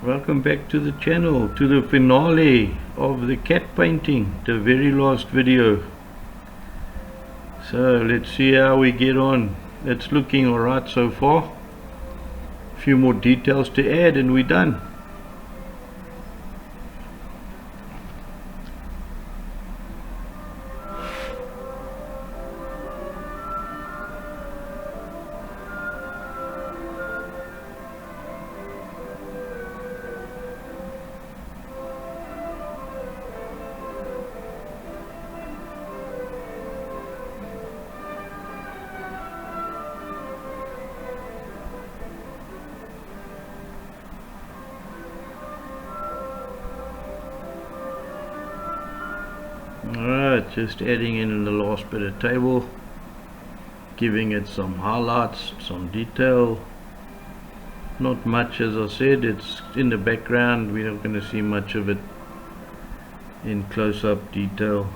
Welcome back to the channel, to the finale of the cat painting, the very last video. So let's see how we get on. It's looking alright so far. A few more details to add and we're done. Alright, just adding in the last bit of table, giving it some highlights, some detail. Not much, as I said, it's in the background, we're not going to see much of it in close-up detail.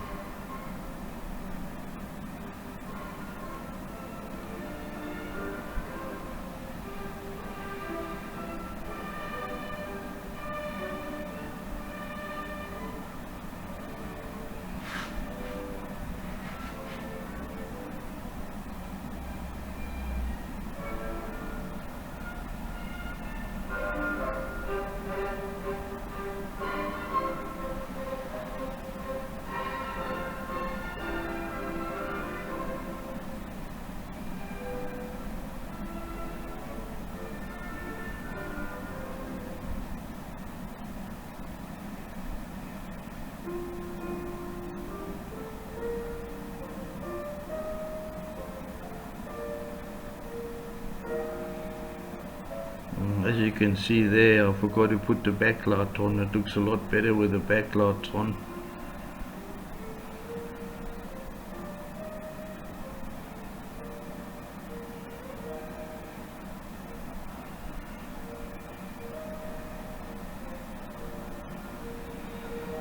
As you can see there, I forgot to put the backlight on. It looks a lot better with the backlight on.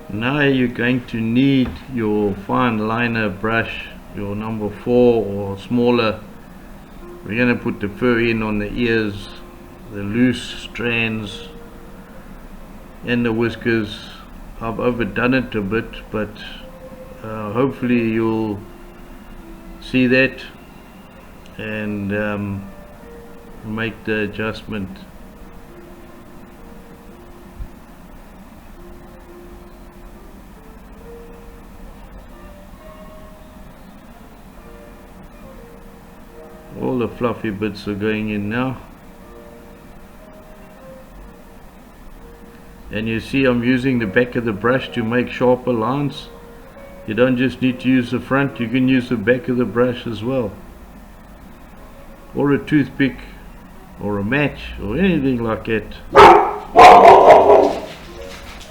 Now you're going to need your fine liner brush, your number 4 or smaller. We're going to put the fur in on the ears, the loose strands and the whiskers. I've overdone it a bit, but hopefully you'll see that and make the adjustment. All the fluffy bits are going in now. And you see I'm using the back of the brush to make sharper lines. You don't just need to use the front, you can use the back of the brush as well. Or a toothpick, or a match, or anything like that.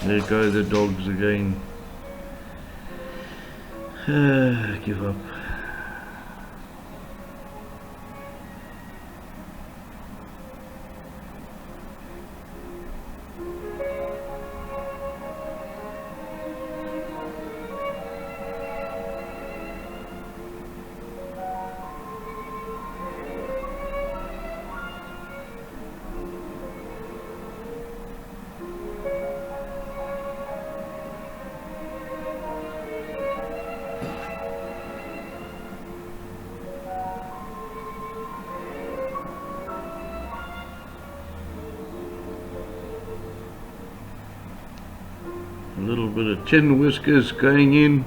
There go the dogs again. Give up. A little bit of chin whiskers going in.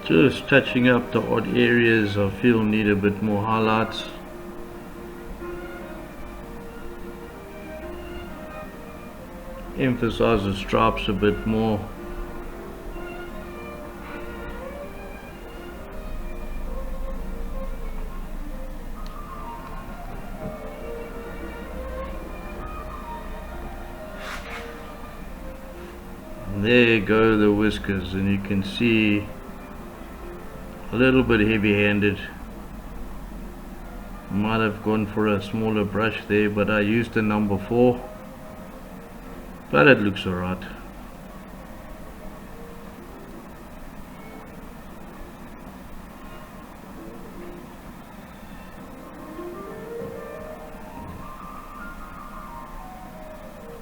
Just touching up the odd areas I feel need a bit more highlights. emphasize the stripes a bit more. And there go the whiskers, and you can see a little bit heavy-handed. Might have gone for a smaller brush there, but I used the number 4, but it looks alright.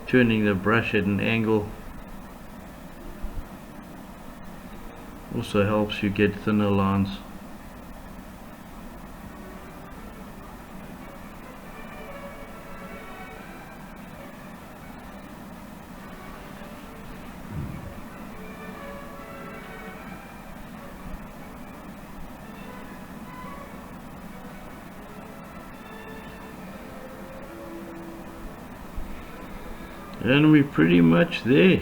Turning the brush at an angle also helps you get thinner lines. And we're pretty much there.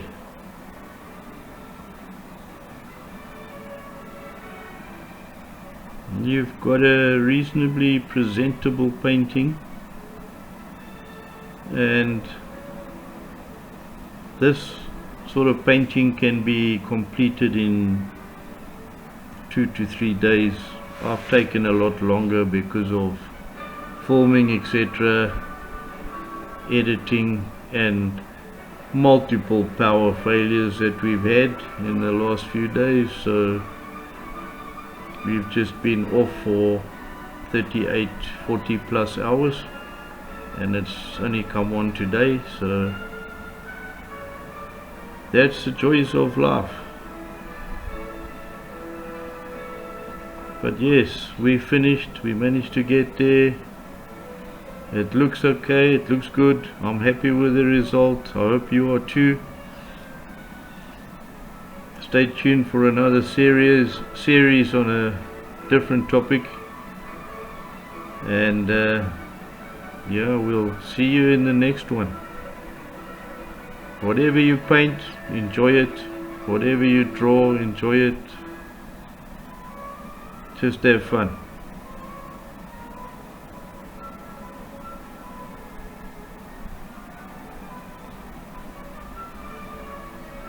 You've got a reasonably presentable painting, and this sort of painting can be completed in 2 to 3 days. I've taken a lot longer because of filming, etc., editing, and multiple power failures that we've had in the last few days. So we've just been off for 38, 40 plus hours, and it's only come on today. So that's the joys of life. But yes, we finished. We managed to get there. It looks okay, it looks good. I'm happy with the result. I hope you are too. Stay tuned for another series on a different topic. And yeah, we'll see you in the next one. Whatever you paint, enjoy it. Whatever you draw, enjoy it. Just have fun.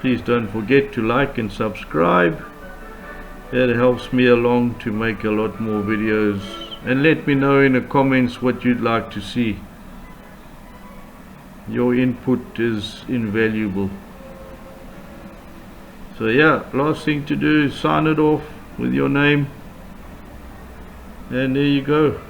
Please don't forget to like and subscribe. That helps me along to make a lot more videos. And let me know in the comments what you'd like to see. Your input is invaluable. So yeah, last thing to do is sign it off with your name. And there you go.